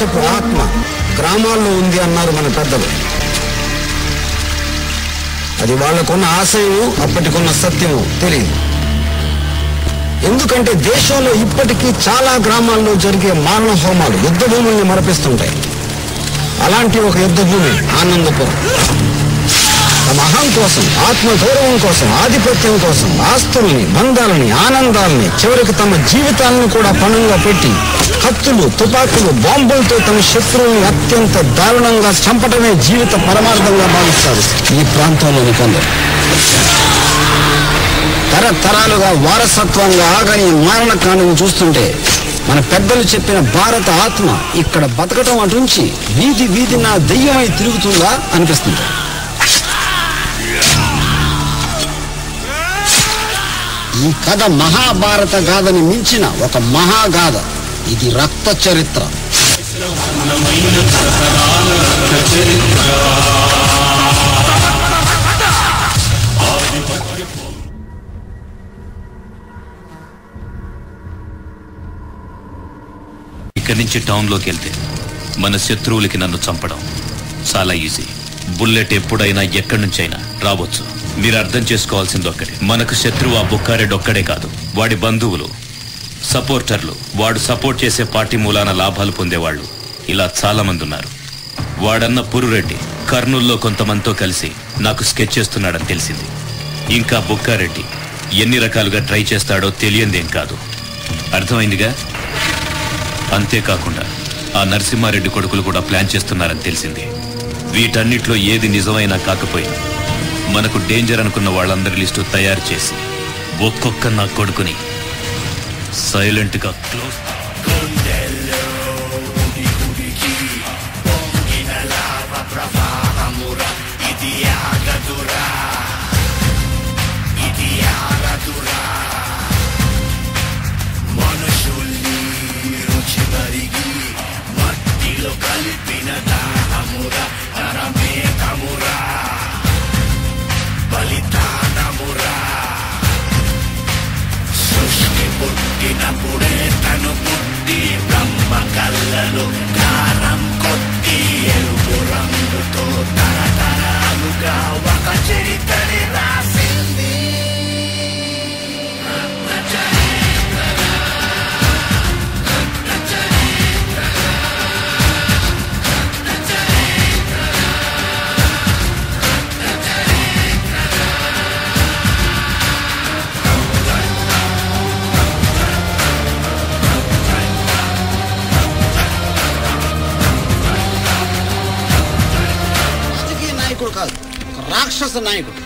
దేశపు ఆత్మ గ్రామాల్లో ఉంది అన్నారు మన పెద్దలు. అది వాళ్లకున్న ఆశయము, అప్పటికున్న సత్యము తెలియదు. ఎందుకంటే దేశంలో ఇప్పటికీ చాలా గ్రామాల్లో జరిగే మారణ హోమాలు యుద్ధ భూముల్ని మరపిస్తుంటాయి. అలాంటి ఒక యుద్ధ భూమి ఆనందపురం. తమ అహం కోసం, ఆత్మగౌరవం కోసం, ఆధిపత్యం కోసం ఆస్తుల్ని, బంధాలని, ఆనందాలని, చివరికి తమ జీవితాలను కూడా పణంగా పెట్టి కత్తులు, తుపాకులు, బాంబులతో తమ శత్రువుని అత్యంత దారుణంగా చంపటమే జీవిత పరమార్థంగా భావిస్తారు ఈ ప్రాంతంలోని కొందరు. తరతరాలుగా వారసత్వంగా ఆగని మారణకాండను చూస్తుంటే మన పెద్దలు చెప్పిన భారత ఆత్మ ఇక్కడ బతకటం అటుంచి వీధి వీధి నా దెయ్యమై తిరుగుతుందా అనిపిస్తుంది. ఈ కథ మహాభారత గాథని మించిన ఒక మహాగాథ. ఇది రక్త చరిత్ర. ఇక్కడి నుంచి టౌన్లోకి వెళ్తే మన శత్రువులకి నన్ను చంపడం చాలా ఈజీ. బుల్లెట్ ఎప్పుడైనా ఎక్కడి నుంచైనా రావచ్చు. మీరు అర్థం చేసుకోవాల్సింది ఒక్కడే, మనకు శత్రువు ఆ బుక్కారెడ్డి ఒక్కడే కాదు, వాడి బంధువులు, సపోర్టర్లు, వాడు సపోర్ట్ చేసే పార్టీ మూలాన లాభాలు పొందేవాళ్ళు ఇలా చాలా మంది ఉన్నారు. వాడన్న పురురెడ్డి కర్నూల్లో కొంతమందితో కలిసి నాకు స్కెచ్ చేస్తున్నాడని తెలిసింది. ఇంకా బుక్కారెడ్డి ఎన్ని రకాలుగా ట్రై చేస్తాడో తెలియందేం కాదు. అర్థమైందిగా? అంతేకాకుండా ఆ నరసింహారెడ్డి కొడుకులు కూడా ప్లాన్ చేస్తున్నారని తెలిసింది. వీటన్నిట్లో ఏది నిజమైనా కాకపోయినా మనకు డేంజర్ అనుకున్న వాళ్ళందరి లిస్టు తయారు చేసి ఒక్కొక్క నా కొడుకుని సైలెంట్గా క్లోజ్. పుట్టినప్పుడే తను పుట్టి బ్రహ్మ కళ్ళలు కారం కొట్టి ఎరుపు రంగుతో తరతరాలుగా ఒక చరిత్రని రాసింది. కాదు, రాక్షస నాయకుడు.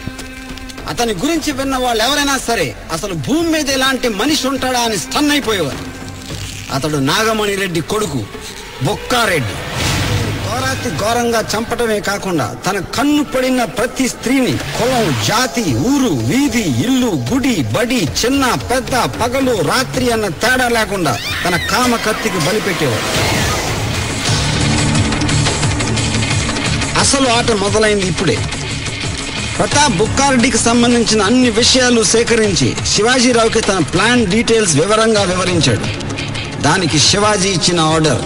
అతని గురించి విన్న వాళ్ళు ఎవరైనా సరే అసలు భూమి మీద ఇలాంటి మనిషి ఉంటాడా అని స్టన్ అయిపోయేవారు. అతడు నాగమణి రెడ్డి కొడుకు బొక్కారెడ్డి. ఘోరాతి ఘోరంగా చంపటమే కాకుండా తన కన్ను పడిన ప్రతి స్త్రీని కులం, జాతి, ఊరు, వీధి, ఇల్లు, గుడి, బడి, చిన్న పెద్ద, పగలు రాత్రి అన్న తేడా లేకుండా తన కామ కత్తికి బలిపెట్టేవాడు. అసలు ఆట మొదలైంది ఇప్పుడే. ప్రతాప్ బుక్కారెడ్డికి సంబంధించిన అన్ని విషయాలు సేకరించి శివాజీరావుకి తన ప్లాన్ డీటెయిల్స్ వివరంగా వివరించాడు. దానికి శివాజీ ఇచ్చిన ఆర్డర్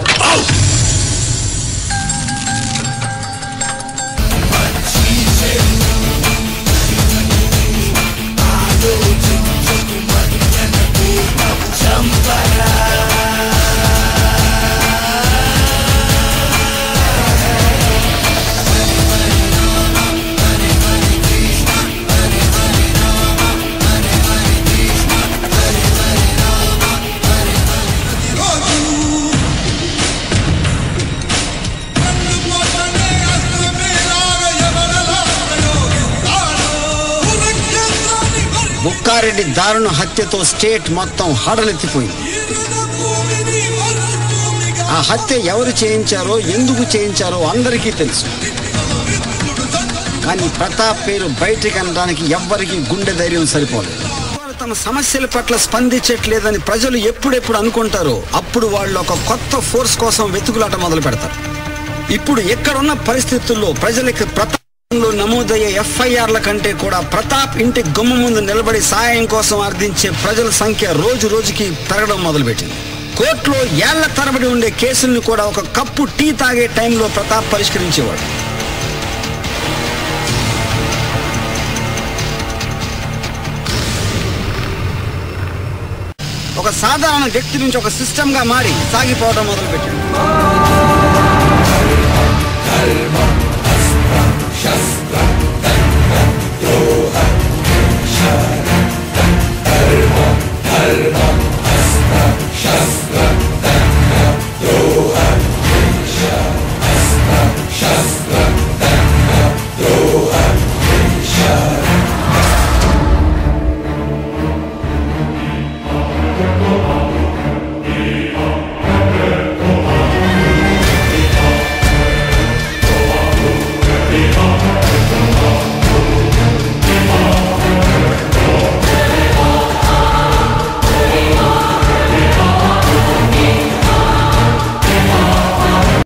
బుక్కారెడ్డి దారుణ హత్యతో స్టేట్ మొత్తం హడలెత్తిపోయింది. ఆ హత్య ఎవరు చేయించారో, ఎందుకు చేయించారో అందరికీ తెలుసు. కానీ ప్రతాప్ పేరు బయటికి అనడానికి ఎవ్వరికి గుండె ధైర్యం సరిపోలేదు. తమ సమస్యల పట్ల స్పందించట్లేదని ప్రజలు ఎప్పుడెప్పుడు అనుకుంటారో అప్పుడు వాళ్ళు ఒక కొత్త ఫోర్స్ కోసం వెతుకులాట మొదలు పెడతారు. ఇప్పుడు ఎక్కడున్న పరిస్థితుల్లో ప్రజలకి ప్రతాప్లో నమోదయ్యే ఎఫ్ఐఆర్ల కంటే కూడా ప్రతాప్ ఇంటి గుమ్మ ముందు నిలబడి సాయం కోసం అర్థించే ప్రజల సంఖ్య రోజు రోజుకి పెరగడం మొదలుపెట్టింది. కోర్టులో ఏళ్ల తరబడి ఉండే కేసుల్ని కూడా ఒక కప్పు టీ తాగే టైంలో ప్రతాప్ పరిష్కరించేవాడు. ఒక సాధారణ వ్యక్తి నుంచి ఒక సిస్టమ్ గా మారి సాగిపోవడం మొదలుపెట్టాడు.